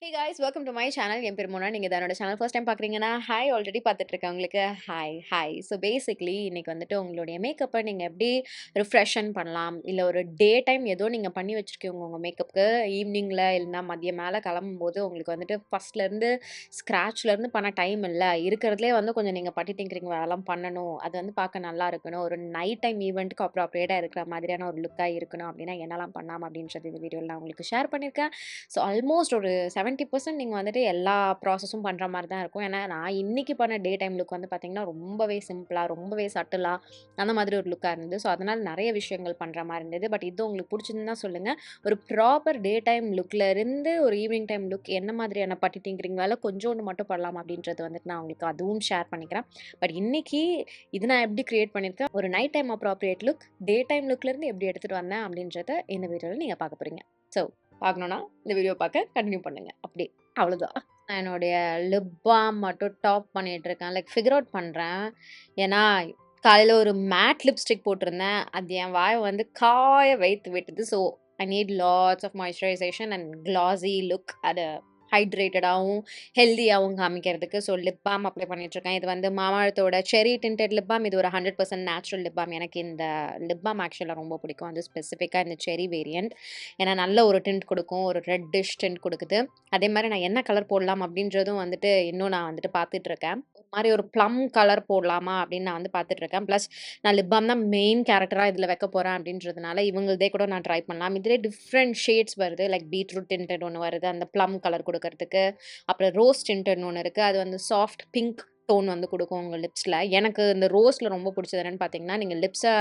Hey guys, welcome to my channel. என் பேர் மோனா. நீங்க என்னோட சேனல் ஃபர்ஸ்ட் டைம் பார்க்குறீங்கன்னா, ஹாய் ஆல்ரெடி பார்த்துட்டு இருக்கவங்களுக்கு ஹாய். ஸோ பேசிக்லி இன்னைக்கு வந்துட்டு உங்களுடைய மேக்கப்பை நீங்கள் எப்படி ரிஃப்ரெஷன் பண்ணலாம், இல்லை ஒரு டே டைம் ஏதோ நீங்கள் பண்ணி வச்சுருக்கீங்க உங்கள் மேக்கப்புக்கு ஈவினிங்கில் இல்லைனா மதியம் மேலே கிளம்பும்போது உங்களுக்கு வந்துட்டு ஃபஸ்ட்லேருந்து ஸ்க்ராட்ச்லேருந்து பண்ண டைம் இல்லை, இருக்கிறதுலே வந்து கொஞ்சம் நீங்கள் பட்டி திங்கிறீங்க வேலைலாம் பண்ணணும், அது வந்து பார்க்க நல்லா இருக்கணும், ஒரு நைட் டைம் ஈவெண்ட்டுக்கு அப்ராப்ரியேட்டாக இருக்கிற மாதிரியான ஒரு லுக்காக இருக்கணும் அப்படின்னா என்னெல்லாம் பண்ணலாம் அப்படின்றது இந்த வீடியோவில் நான் உங்களுக்கு ஷேர் பண்ணியிருக்கேன். ஸோ ஆல்மோஸ்ட் ஒரு 70% நீங்க வந்துட்டு எல்லா ப்ராசஸும் பண்ற மாரி தான் இருக்கும். ஏன்னா, நான் இன்னைக்கு பண்ண டே டைம் லுக் வந்து பார்த்தீங்கன்னா, ரொம்பவே சிம்பிளா, ரொம்பவே சட்டிலா அந்த மாதிரி ஒரு லுக்கா இருந்தது. ஸோ, அதனால நெறைய விஷயங்கள் பண்ற மாரி இருந்தது. பட் இது உங்களுக்கு புடிச்சிருந்தா சொல்லுங்க. ஒரு ப்ராப்பர் டே டைம் லுக்ல இருந்து ஒரு ஈவினிங் டைம் லுக் என்ன மாதிரியான பட்டி டிங்கரிங் வேல கொஞ்சோண்டு மட்டும் பண்ணலாம் அப்படின்றது வந்துட்டு நான் உங்களுக்கு அதுவும் ஷேர் பண்ணிக்கிறேன். பட் இன்னைக்கு இது நான் எப்படி கிரியேட் பண்ணியிருக்கேன், ஒரு night time appropriate look, day time லுக்ல இருந்து எப்படி எடுத்துட்டு வந்தேன் அப்படின்றத இந்த வீடியோல நீங்க பார்க்க போறீங்க. ஸோ பார்க்கணும்னா இந்த வீடியோ பார்க்க கண்டினியூ பண்ணுங்க. அப்படி அவ்வளோதான். நான் என்னுடைய லிப் பாம் மட்டும் டாப் பண்ணிட்டு இருக்கேன். லைக் ஃபிகர் அவுட் பண்றேன். ஏன்னா காலையில ஒரு மேட் லிப்ஸ்டிக் போட்டிருந்தேன். அது என் வாய வந்து காய வைத்து விட்டது. So I need lots of moisturisation and glossy look. அதை ஹைட்ரேட்டடாகவும் ஹெல்தியாகவும் காமிக்கிறதுக்கு. ஸோ லிப் பாம் அப்ளை பண்ணிட்டுருக்கேன். இது வந்து மாமாஎர்த்தோட செரி டிண்டட் லிப் பாம். இது ஒரு 100% நேச்சுரல் லிப் பாம். எனக்கு இந்த லிப் பாம் ஆக்சுவலாக ரொம்ப பிடிக்கும். அது ஸ்பெசிஃபிக்காக இந்த செரி வேரியண்ட். ஏன்னா நல்ல ஒரு டிண்ட் கொடுக்கும், ஒரு ரெட்டிஷ் டிண்ட் கொடுக்குது. அதே மாதிரி நான் என்ன கலர் போடலாம் அப்படின்றதும் வந்துட்டு இன்னும் நான் வந்துட்டு பார்த்துட்ருக்கேன். ஒரு மாதிரி ஒரு ப்ளம் கலர் போடலாமா அப்படின்னு நான் வந்து பார்த்துட்ருக்கேன். ப்ளஸ் நான் லிப் பாம் தான் மெயின் கேரக்டராக இதில் வைக்க போகிறேன் அப்படின்றதுனால இவங்களதே கூட நான் ட்ரை பண்ணலாம். இதிலே டிஃப்ரெண்ட் ஷேட்ஸ் வருது. லைக் பீட்ரூட் டிண்டட் ஒன்று வருது, அந்த ப்ளம் கலர் கொடுக்கறதுக்கு. அப்புறம் ரோஸ் டிண்டட்னு ஒன்று இருக்குது. அது வந்து சாஃப்ட் பிங்க் டோன் வந்து கொடுக்கும் உங்கள் லிப்ஸில். எனக்கு இந்த ரோஸில் ரொம்ப பிடிச்சது என்னென்னு பார்த்தீங்கன்னா, நீங்கள் லிப்ஸை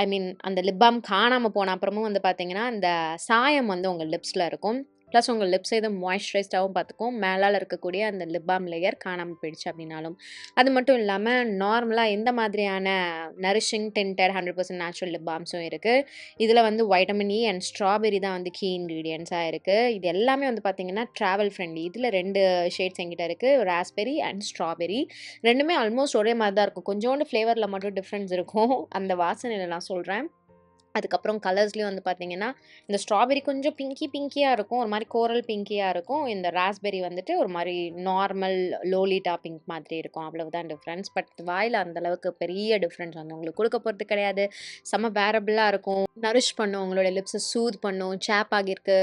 ஐ மீன் அந்த லிப் பாம் காணாமல் போன அப்புறமும் வந்து பார்த்தீங்கன்னா, அந்த சாயம் வந்து உங்கள் லிப்ஸில் இருக்கும். ப்ளஸ் உங்கள் லிப்ஸை இது மாய்ஸ்சரைஸ்டாகவும் பார்த்துக்கும். மேலால் இருக்கக்கூடிய அந்த லிப் பாம் லேயர் காணாமல் போயிடுச்சு அப்படின்னாலும். அது மட்டும் இல்லாமல் நார்மலாக எந்த மாதிரியான நரிஷிங் டிண்டட் 100% நேச்சுரல் லிப் பாம்ஸும் இருக்குது. இதில் வந்து வைட்டமின் இ அண்ட் ஸ்ட்ராபெரி தான் வந்து கீ இன்க்ரீடியன்ஸாக இருக்குது. இது எல்லாமே வந்து பார்த்தீங்கன்னா ட்ராவல் ஃப்ரெண்ட்லி. இதில் 2 ஷேட்ஸ் என்கிட்ட இருக்குது, ராஸ்பெரி அண்ட் ஸ்ட்ராபெரி. ரெண்டுமே ஆல்மோஸ்ட் ஒரே மாதிரி தான் இருக்கும். கொஞ்சோண்டு ஃப்ளேவரில் மட்டும் டிஃப்ரென்ஸ் இருக்கும். அந்த வாசனையில் நான் சொல்கிறேன். அதுக்கப்புறம் கலர்ஸ்லேயும் வந்து பார்த்தீங்கன்னா, இந்த ஸ்ட்ராபெரி கொஞ்சம் பிங்கியாக இருக்கும். ஒரு மாதிரி கோரல் பிங்கியாக இருக்கும். இந்த ராஸ்பெரி வந்துட்டு ஒரு மாதிரி நார்மல் லோலிட்டா பிங்க் மாதிரி இருக்கும். அவ்வளவுதான் டிஃப்ரென்ஸ். பட் வாயில அந்த அளவுக்கு பெரிய டிஃப்ரென்ஸ் வந்து உங்களுக்கு கொடுக்க போகிறது கிடையாது. செம்ம வேரபிளாக இருக்கும். நரிஷ் பண்ணும், உங்களோட லிப்ஸை சூத் பண்ணும். சேப் ஆகியிருக்கு,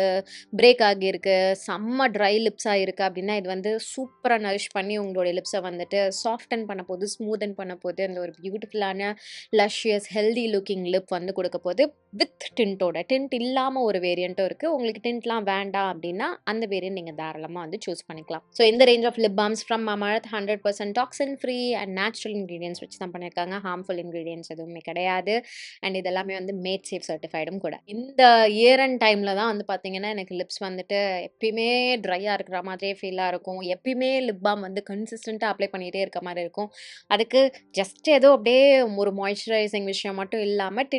பிரேக் ஆகியிருக்கு, செம்ம ட்ரை லிப்ஸாக இருக்குது அப்படின்னா இது வந்து சூப்பராக நரிஷ் பண்ணி உங்களுடைய லிப்ஸை வந்துட்டு சாஃப்டன் பண்ண போகுது, ஸ்மூதன் பண்ண போகுது. அந்த ஒரு பியூட்டிஃபுல்லான லஷ்யஸ் ஹெல்தி லுக்கிங் லிப் வந்து கொடுக்க போகுது. வித் டிண்டோட. டிண்ட் இல்லாமல் ஒரு வேரியண்ட்டும் இருக்குது. உங்களுக்கு டிண்ட்லாம் வேண்டாம் அப்படின்னா அந்த வேரியண்ட் நீங்கள் தாராளமாக வந்து சூஸ் பண்ணிக்கலாம். ஸோ இந்த range of lip balms from MamaEarth 100% toxin free and natural ingredients வச்சு தான் பண்ணியிருக்காங்க. ஹார்ம்ஃபுல் இன்க்ரீடியன்ஸ் எதுவுமே கிடையாது. அண்ட் இதெல்லாமே வந்து மேட் சேஃப் சர்டிஃபைடும் கூட. இந்த இயர் அண்ட் டைமில் தான் வந்து பார்த்தீங்கன்னா எனக்கு லிப்ஸ் வந்துட்டு எப்பயுமே ட்ரையாக இருக்கிற மாதிரியே ஃபீலாக இருக்கும். எப்பயுமே லிப் பாம் வந்து கன்சிஸ்டண்ட்டாக அப்ளை பண்ணிகிட்டே இருக்க மாதிரி இருக்கும். அதுக்கு ஜஸ்ட் ஏதோ அப்படியே ஒரு மாய்ஸ்சரைசிங் விஷயம் மட்டும் இல்லாமல்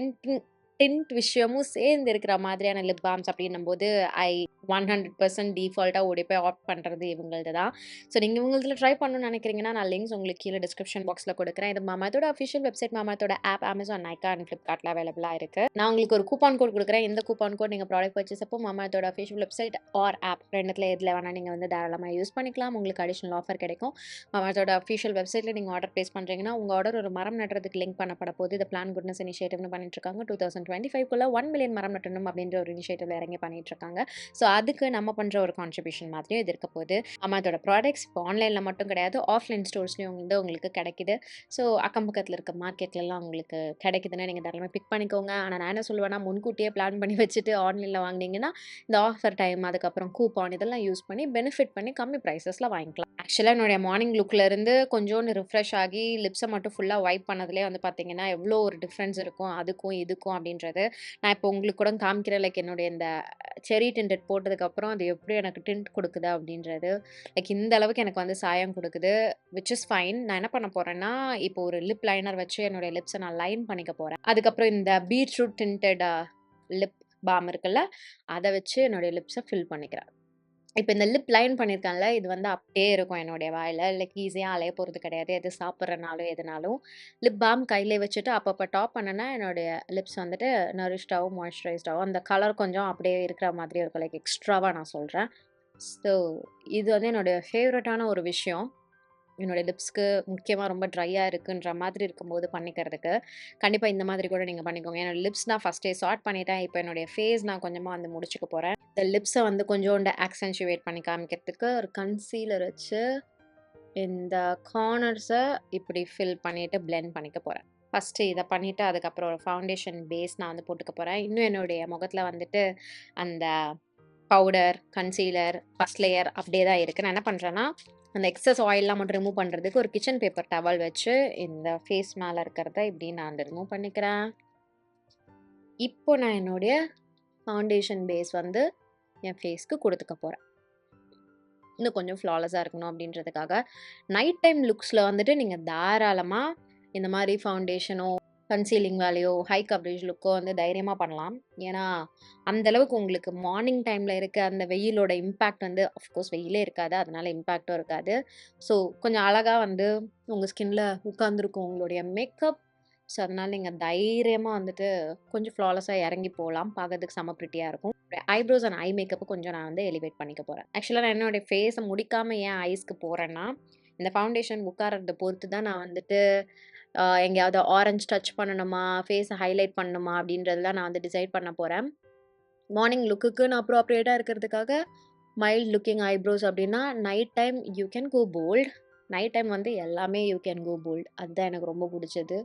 டிண்ட் விஷயமும் சேர்ந்து இருக்கிற மாதிரியான லிப் பாம்ஸ் அப்படின்னும்போது ஐ 100% டிஃபால்ட்டாக ஓடி போய் ஆப்ட் பண்ணுறது இவங்களது தான். ஸோ நீங்கள் இவங்களதில் ட்ரை பண்ணணும்னு நினைக்கிறீங்கன்னா நான் லிங்க்ஸ் உங்களுக்கு கீழே டிஸ்கிரிப்ஷன் பாக்ஸில் கொடுக்குறேன். இது மாமாத்தோட அஃபிஷியல் வெப்சைட், மாமாத்தோட ஆப் அமேசான், நைக்கா அண்ட் ஃப்ளிப்கார்ட்டில் அவைலபிளாக இருக்குது. நான் உங்களுக்கு ஒரு கூப்பான் கோட் கொடுக்குறேன். இந்த கூப்பான் கோட் நீங்கள் ப்ராடக்ட் பர்ச்சேஸ் அப்போ மாமாத்தோட அஃபிஷியல் வெப்சைட் ஆர் ஆப் ரெண்டுத்தில் எதில் வேணால் நீங்கள் வந்து தாராளமாக யூஸ் பண்ணிக்கலாம். உங்களுக்கு அடிஷனல் ஆஃபர் கிடைக்கும். மாமாத்தோட அஃபிஷியல் வெப்சைட்டில் நீங்கள் ஆர்டர் ப்ளேஸ் பண்ணுறீங்கன்னா உங்கள் ஆர்டர் ஒரு மரம் நடுறதுக்கு லிங்க் பண்ணப்பட போது. இந்த பிளான் குட்னஸ் இனிஷியேட்டிவ்னு பண்ணிட்டு இருக்காங்க. 2025 1 மில்லியன் மரம் நட்டணும் அப்படின்ற ஒரு இனிஷியேட்டிவ்ல இறங்கி பண்ணிட்டு இருக்காங்க. ஸோ அதுக்கு நம்ம பண்ணுற ஒரு கான்ட்ரிபியூஷன் மாதிரியும் இது இருக்க போகுது. அதோட ப்ராடக்ட்ஸ் இப்போ ஆன்லைனில் மட்டும் கிடையாது, ஆஃப்லைன் ஸ்டோர்ஸ்லையும் வந்து உங்களுக்கு கிடைக்குது. ஸோ அக்கம் பக்கத்தில் இருக்க மார்க்கெட்லலாம் உங்களுக்கு கிடைக்குதுன்னா நீங்கள் தாராளமாக பிக் பண்ணிக்கோங்க. ஆனால் நான் என்ன சொல்லுவேன்னா, முன்கூட்டியே பிளான் பண்ணி வச்சுட்டு ஆன்லைனில் வாங்கினீங்கன்னா இந்த ஆஃபர் டைம், அதுக்கப்புறம் கூப்பான் இதெல்லாம் யூஸ் பண்ணி பெனிஃபிட் பண்ணி கம்மி ப்ரைஸஸில் வாங்கிக்கலாம். ஆக்சுவலாக என்னுடைய மார்னிங் லுக்கில் இருந்து கொஞ்சோண்டு ரிஃப்ரெஷ் ஆகி லிப்ஸை மட்டும் ஃபுல்லாக வைப் பண்ணதுலேயே வந்து பார்த்தீங்கன்னா எவ்வளோ ஒரு டிஃப்ரென்ஸ் இருக்கும் அதுக்கும் இதுக்கும் அப்படின்றது நான் இப்போ உங்களுக்கு கூட காமிக்கிறேன். லைக் என்னுடைய இந்த செரி டிண்டட் போட்டதுக்கப்புறம் அது எப்படி எனக்கு டிண்ட் கொடுக்குது அப்படின்றது. லைக் இந்த அளவுக்கு எனக்கு வந்து சாயம் கொடுக்குது, விச் இஸ் ஃபைன். நான் என்ன பண்ண போகிறேன்னா, இப்போ ஒரு லிப் லைனர் வச்சு என்னுடைய லிப்ஸை நான் லைன் பண்ணிக்க போகிறேன். அதுக்கப்புறம் இந்த பீட்ரூட் டிண்டட் லிப் பாம் இருக்குல்ல, அதை வச்சு என்னுடைய லிப்ஸை ஃபில் பண்ணிக்கிறேன். இப்போ இந்த லிப் லைன் பண்ணியிருக்கேன்ல, இது வந்து அப்படியே இருக்கும் என்னுடைய வாயில. லைக் ஈஸியாக அலைய போகிறது கிடையாது. எது சாப்பிட்றனாலும் எதுனாலும் லிப் பாம் கையிலே வச்சுட்டு அப்பப்போ டாப் பண்ணேன்னா என்னுடைய லிப்ஸ் வந்துட்டு நரிஷ்டாகவும் மாய்ஸ்சரைஸ்டாகவும் அந்த கலர் கொஞ்சம் அப்படியே இருக்கிற மாதிரி இருக்கும். லைக் எக்ஸ்ட்ராவாக நான் சொல்கிறேன். ஸோ இது வந்து என்னோட ஃபேவரட்டான ஒரு விஷயம். என்னோட லிப்ஸ்க்கு முக்கியமா ரொம்ப ட்ரையா இருக்குன்ற மாதிரி இருக்கும்போது பண்ணிக்கிறதுக்கு. கண்டிப்பா இந்த மாதிரி கூட நீங்க பண்ணிக்கோங்க. என்னோட லிப்ஸ் நான் ஃபர்ஸ்ட்டே சார்ட் பண்ணிட்டேன். இப்ப என்னுடைய ஃபேஸ் நான் கொஞ்சமா வந்து முடிச்சுக்க போறேன். இந்த லிப்ஸ வந்து கொஞ்சோண்டு ஆக்சென்ச்சுவேட் பண்ணி காமிக்கிறதுக்கு ஒரு கன்சீலர் வச்சு இந்த கார்னர்ஸ இப்படி ஃபில் பண்ணிட்டு பிளெண்ட் பண்ணிக்க போறேன். ஃபர்ஸ்ட்டு இத பண்ணிட்டு, அதுக்கப்புறம் ஒரு ஃபவுண்டேஷன் பேஸ் நான் வந்து போட்டுக்க போறேன். இன்னும் என்னுடைய முகத்துல வந்துட்டு அந்த பவுடர், கன்சீலர், ஃபர்ஸ்ட் லேயர் அப்படியே தான் இருக்கு. நான் என்ன பண்றேன்னா, அந்த எக்ஸஸ் ஆயில்லாம் மட்டும் ரிமூவ் பண்றதுக்கு ஒரு கிச்சன் பேப்பர் டவல் வச்சு, இந்த ஃபேஸ் மேல இருக்கிறத இப்படி நான் வந்து ரிமூவ் பண்ணிக்கிறேன். இப்போ நான் என்னுடைய ஃபவுண்டேஷன் பேஸ் வந்து என் ஃபேஸ்க்கு குடுத்துக்க போறேன். இன்னும் கொஞ்சம் ஃப்ளாலெஸ்ஸா இருக்கணும் அப்படின்றதுக்காக. நைட் டைம் லுக்ஸ்ல வந்துட்டு நீங்க தாராளமா இந்த மாரி ஃபவுண்டேஷனோ, கன்சீலிங் வேலையோ, ஹை கவரேஜ் லுக்கோ வந்து தைரியமா பண்ணலாம். ஏன்னா, அந்த அளவுக்கு உங்களுக்கு மார்னிங் டைம்ல இருக்க அந்த வெயிலோட இம்பேக்ட் வந்து ஆஃப்கோர்ஸ் வெயிலே இருக்காது. அதனால இம்பேக்ட்டும் இருக்காது. ஸோ கொஞ்சம் அழகா வந்து உங்க ஸ்கின்ல உட்கார்ந்துருக்கும் உங்களுடைய மேக்கப். ஸோ அதனால நீங்க தைரியமா வந்துட்டு கொஞ்சம் ஃப்ளாலெஸ்ஸா இறங்கி போலாம். பார்க்கறதுக்கு செம்ம பிரிட்டியா இருக்கும். ஐப்ரோஸ் அண்ட் ஐ மேக்கப் கொஞ்சம் நான் வந்து எலிவேட் பண்ணிக்க போறேன். ஆக்சுவலா நான் என்னோட ஃபேஸ முடிக்காம ஏன் ஐஸ்க்கு போறேன்னா, இந்த ஃபவுண்டேஷன் உட்கார்றத பொறுத்து தான் நான் வந்துட்டு எங்கேயாவது ஆரஞ்ச் டச் பண்ணணுமா, ஃபேஸ ஹைலைட் பண்ணணுமா அப்படின்றதெல்லாம் நான் வந்து டிசைட் பண்ண போறேன். மார்னிங் லுக்குக்கு நான் அப்ரோப்ரியேட்டா இருக்கிறதுக்காக மைல்ட் லுக்கிங் ஐப்ரோஸ் அப்படின்னா, night time you can go bold. Night time வந்து எல்லாமே யூ கேன் கோ போல்ட். அதுதான் எனக்கு ரொம்ப புடிச்சது.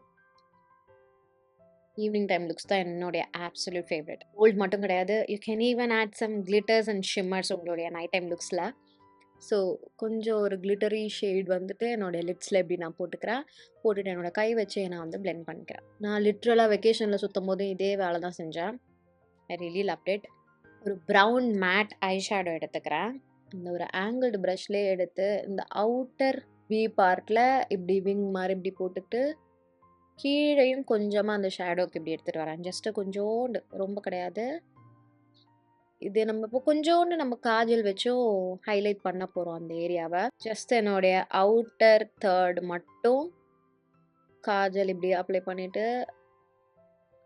ஈவினிங் டைம் லுக்ஸ் தான் என்னுடைய அப்சல்யூட் ஃபேவரைட். கோல்ட் மட்டும் கிடையாது. You can even add some glitters and shimmers உங்களுடைய நைட் டைம் லுக்ஸ்ல. ஸோ கொஞ்சம் ஒரு கிளிட்டரி ஷேட் வந்துட்டு என்னோட லிப்ஸ்ல இப்படி நான் போட்டுக்கிறேன். போட்டுட்டு என்னோட கை வச்சு நான் வந்து பிளெண்ட் பண்ணிக்கிறேன். நான் லிட்ரலா வெக்கேஷன்ல சுத்தும்போது இதே வேலை தான் செஞ்சேன். I really loved it. ஒரு ப்ரவுன் மேட் ஐ ஷேடோ எடுத்துக்கிறேன். இந்த ஒரு ஆங்கிள்டு ப்ரஷ்லேயே எடுத்து இந்த அவுட்டர் வி பார்ட்ல இப்படி விங் மாதிரி இப்படி போட்டுட்டு கீழேயும் கொஞ்சமா அந்த ஷேடோக்கு இப்படி எடுத்துட்டு வரேன். ஜஸ்ட் கொஞ்சோண்டு, ரொம்ப கிடையாது. இது நம்ம இப்போ கொஞ்சோண்டு நம்ம காஜல் வச்சும் ஹைலைட் பண்ண போறோம் அந்த ஏரியாவ. ஜஸ்ட் என்னுடைய அவுட்டர் தேர்ட் மட்டும் காஜல் இப்படி அப்ளை பண்ணிட்டு,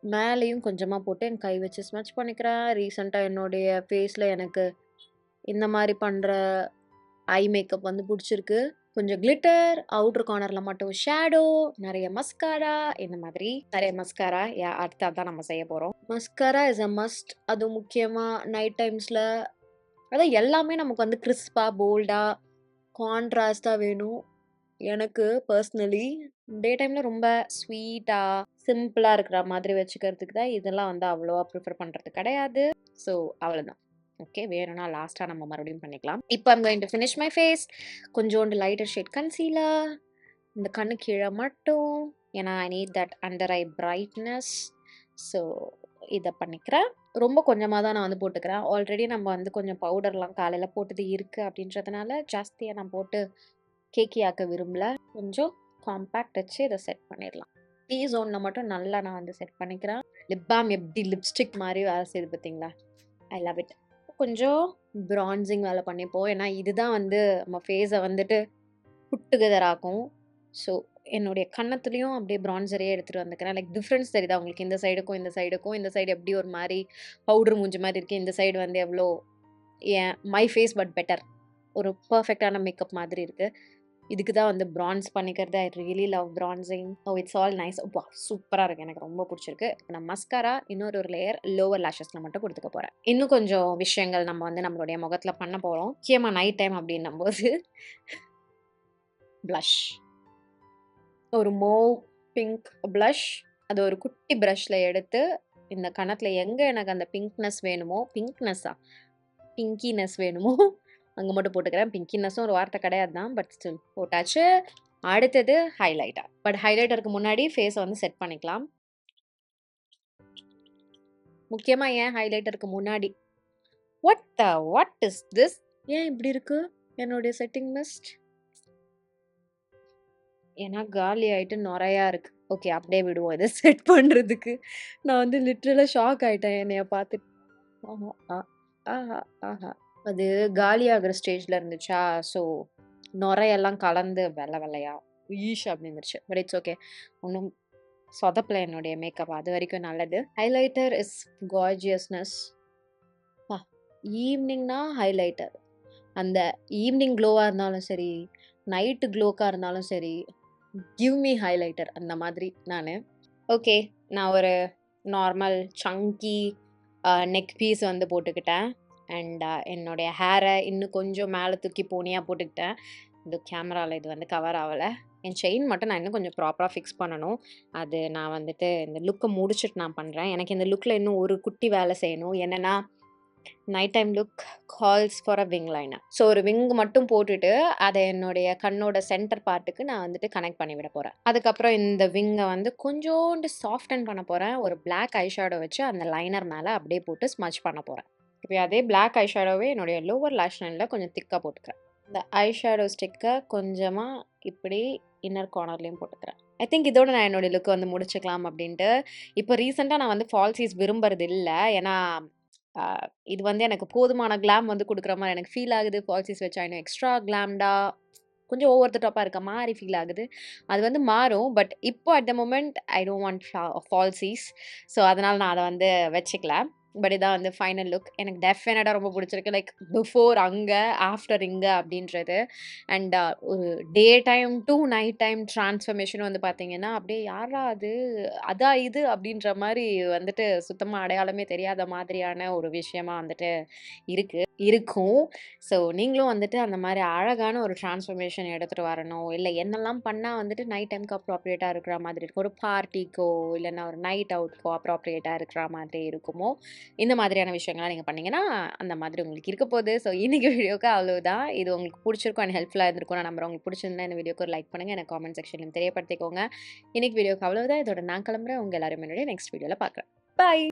மேலேயும் கொஞ்சமா போட்டு என் கை வச்சு ஸ்மட்ச் பண்ணிக்கிறேன். ரீசென்ட்டா என்னுடைய ஃபேஸ்ல எனக்கு இந்த மாரி பண்ற ஐ மேக்கப் வந்து புடிச்சிருக்கு. கொஞ்சம் கிளிட்டர், அவுட்டர் கார்னர்ல மட்டும் ஷேடோ, நெறைய மஸ்காரா, இந்த மாதிரி நெறைய மஸ்காரா அடுத்து அதான் நம்ம செய்ய போறோம். Mascara is a must. அதுவும் முக்கியமா நைட் டைம்ஸ்ல அதான் எல்லாமே நமக்கு வந்து கிறிஸ்பா, போல்டா, கான்ட்ராஸ்ட்டா வேணும். எனக்கு பர்சனலி டே டைம்ல ரொம்ப ஸ்வீட்டா, சிம்பிளா இருக்கிற மாதிரி வச்சுக்கிறதுக்கு தான் இதெல்லாம் வந்து அவ்வளவா ப்ரிஃபர் பண்றது கிடையாது. ஸோ அவ்வளோதான். ஓகே. வேணும்னா லாஸ்ட்டா நம்ம மறுபடியும் பண்ணிக்கலாம். இப்போ I'm going to finish my face. கொஞ்சோண்டு லைட்டர் ஷேட் கன்சீலர். இந்த கண்ணு கீழ மட்டும். ஏன்னா I need that under eye brightness. So இத பண்ணிக்கிறேன். ரொம்ப கொஞ்சமா தான் நான் வந்து போட்டுக்கிறேன். ஆல்ரெடி நம்ம வந்து கொஞ்சம் பவுடர்லாம் காலையில போட்டது இருக்கு அப்படின்றதுனால, ஜாஸ்தியா நான் போட்டு கேக்கி ஆக்க விரும்பல. கொஞ்சம் காம்பேக்ட் வச்சு இத செட் பண்ணிடலாம். டீ ஜோன்ல மட்டும் நல்லா நான் வந்து செட் பண்ணிக்கிறேன். லிப் பாம் எப்படி லிப்ஸ்டிக் மாரி வேலை செய்யுது பார்த்தீங்களா? I love it. கொஞ்சம் பிரான்சிங் வேலை பண்ணிப்போம். ஏன்னா இதுதான் வந்து நம்ம ஃபேஸ வந்துட்டு புட் டுகெதர் ஆக்கும். ஸோ என்னுடைய கன்னத்துலயும் அப்படியே பிரான்சரே எடுத்துட்டு வந்துக்கிறேன். லைக் டிஃபரன்ஸ் தெரியுதா உங்களுக்கு? இந்த சைடுக்கும், இந்த சைடுக்கும். இந்த சைடு எப்படி ஒரு மாரி பவுடர் மூஞ்சி மாரி இருக்கு. இந்த சைடு வந்து எவ்வளோ மை ஃபேஸ் பட் பெட்டர். ஒரு பெர்ஃபெக்ட்டான மேக்கப் மாதிரி இருக்கு. இதுக்கு தான் வந்து பிரான்ஸ் பண்ணிக்கிறது. I really love prancing. O it's all nice. வா சூப்பரா இருக்கு. எனக்கு ரொம்ப புடிச்சிருக்கு. நான் மஸ்காரா இன்னொரு ஒரு லேயர் லோவர் லேஷஸ்ல மட்டும் குடுத்துக்க போறேன். இன்னும் கொஞ்சம் விஷயங்கள் நம்ம வந்து நம்மளுடைய முகத்துல பண்ண போறோம். முக்கியமா நைட் டைம் அப்படின்னும்போது பிளஷ். ஒரு மோவ் பிங்க் பிளஷ். அது ஒரு குட்டி பிரஷ்ல எடுத்து இந்த கன்னத்துல எங்க எனக்கு அந்த பிங்க்னஸ் வேணுமோ, பிங்கினஸ் வேணுமோ அங்க மட்டும் போட்டுக்கிறேன். பிங்கினஸும் ஒரு வார்த்தை கிடையாது தான். பட் ஸ்டில் போட்டாச்சு. அடுத்தது ஹைலைட்டர். பட் ஹைலைட்டருக்கு முன்னாடி ஃபேஸ வந்து செட் பண்ணிக்கலாம். முக்கியமா ஏன் ஹைலைட்டருக்கு முன்னாடி வாட் இஸ் திஸ்? ஏன் இப்படி இருக்கு என்னுடைய செட்டிங் மிஸ்ட்? ஏன்னா காலி ஆயிட்டு நொறையா இருக்கு. ஓகே அப்படியே விடுவோம் இத செட் பண்றதுக்கு. நான் வந்து லிட்டரலா ஷாக் ஆயிட்டேன் என்னைய பார்த்துட்டு. ஆஹா, ஆஹா, ஆஹா. அது காலியாகுற ஸ்டேஜ்ல இருந்துச்சா, ஸோ நுரையெல்லாம் கலந்து வெள்ள வெள்ளையா ஈஷ் அப்படின்னுருச்சு. But it's okay. ஒண்ணும் சொதப்பல என்னுடைய மேக்கப். அது வரைக்கும் நல்லது. ஹைலைட்டர் இஸ் கார்ஜியஸ்னஸ். ஈவினிங்னா ஹைலைட்டர். அந்த ஈவினிங் க்ளோவா இருந்தாலும் சரி, நைட்டு க்ளோக்கா இருந்தாலும் சரி, கிவ் மீ ஹைலைட்டர் அந்த மாதிரி நானு. ஓகே. நான் ஒரு நார்மல் சங்கி நெக் பீஸ் வந்து போட்டுக்கிட்டேன். அண்ட் என்னுடைய ஹேர இன்னும் கொஞ்சம் மேல தூக்கி போனியா போட்டுக்கிட்டேன். இந்த கேமரால இது வந்து கவர் ஆவல. என் செயின் மட்டும் நான் இன்னும் கொஞ்சம் ப்ராப்பரா ஃபிக்ஸ் பண்ணணும். அது நான் வந்துட்டு இந்த லுக்க முடிச்சுட்டு நான் பண்றேன். எனக்கு இந்த லுக்ல இன்னும் ஒரு குட்டி வேலை செய்யணும். என்னன்னா, night time look calls for a wing liner. So ஒரு விங் மட்டும் போட்டுட்டு, அத என்னுடைய கண்ணோட சென்டர் பார்ட்டுக்கு நான் வந்துட்டு கனெக்ட் பண்ணி விட போறேன். அதுக்கப்புறம் இந்த விங்க வந்து கொஞ்சோண்டு சாஃப்டன் பண்ண போறேன். ஒரு பிளாக் ஐ ஷேடோ வச்சு அந்த லைனர் மேல அப்படியே போட்டு ஸ்மட்ச் பண்ண போறேன். இப்ப அதே பிளாக் ஐ ஷேடோவே என்னுடைய லோவர் லேஷ் லைன்ல கொஞ்சம் திக்கா போட்டுக்கிறேன். இந்த ஐ ஷேடோ ஸ்டிக்க கொஞ்சமா இப்படி இன்னர் கார்னர்லயும் போட்டுக்கிறேன். ஐ திங்க் இதோட நான் என்னோட லுக்க வந்து முடிச்சுக்கலாம் அப்படின்ட்டு. இப்போ ரீசென்ட்டா நான் வந்து ஃபால்ஸீஸ் விரும்புறது இல்ல. ஏன்னா, அ இது வந்து எனக்கு போதுமான கிளாம் வந்து குடுக்குற மாரி எனக்கு ஃபீல் ஆகுது. ஃபால்ஸீஸ் வச்சா இன்னும் எக்ஸ்ட்ரா கிளாம்டா கொஞ்சம் ஓவர் த டாப்பா இருக்க மாரி ஃபீல் ஆகுது. அது வந்து மாறும். பட் இப்போ at the moment I don't want falsies. So அதனால நான் அத வந்து வச்சுக்கல. பட் இதான் வந்து ஃபைனல் லுக். எனக்கு டெஃபினட்டா ரொம்ப புடிச்சிருக்கு. லைக் பிஃபோர் அங்க, ஆஃப்டர் இங்க அப்படின்றது. அண்ட் ஒரு day time to night time transformation வந்து பார்த்தீங்கன்னா, அப்படியே யார்ரா அது? அதா இது? அப்படின்ற மாரி வந்துட்டு சுத்தமா அடையாளமே தெரியாத மாதிரியான ஒரு விஷயமா வந்துட்டு இருக்கும். ஸோ நீங்களும் வந்துட்டு அந்த மாரி அழகான ஒரு ட்ரான்ஸ்ஃபர்மேஷன் எடுத்துட்டு வரணும். இல்ல என்னெல்லாம் பண்ணா வந்துட்டு நைட் டைம்க்கு அப்ராப்ரியேட்டா இருக்கிற மாதிரி இருக்கும். ஒரு பார்ட்டிக்கோ, இல்லன்னா ஒரு நைட் அவுட்க்கோ அப்ராப்ரியேட்டா இருக்கிற மாதிரி இருக்குமோ, இந்த மாதிரியான விஷயங்கள்லாம் நீங்க பண்ணீங்கன்னா, அந்த மாதிரி உங்களுக்கு இருக்க போகுது. ஸோ இன்னைக்கு வீடியோக்கு அவ்வளவுதான். இது உங்களுக்கு புடிச்சிருக்கும் அண்ட் ஹெல்ப்ஃபுல்லா இருந்திருக்கும் நான் நம்புறேன். உங்களுக்கு புடிச்சிருந்தா இந்த வீடியோக்கு ஒரு லைக் பண்ணுங்க. எனக்கு காமெண்ட் செக்ஷன்ல தெரியப்படுத்திக்கோங்க. இன்னைக்கு வீடியோக்கு அவ்வளவுதான். இதோட நான் கிளம்புறேன். உங்க எல்லாரையும் என்னுடைய நெக்ஸ்ட் வீடியோல பார்க்குறேன். பாய்.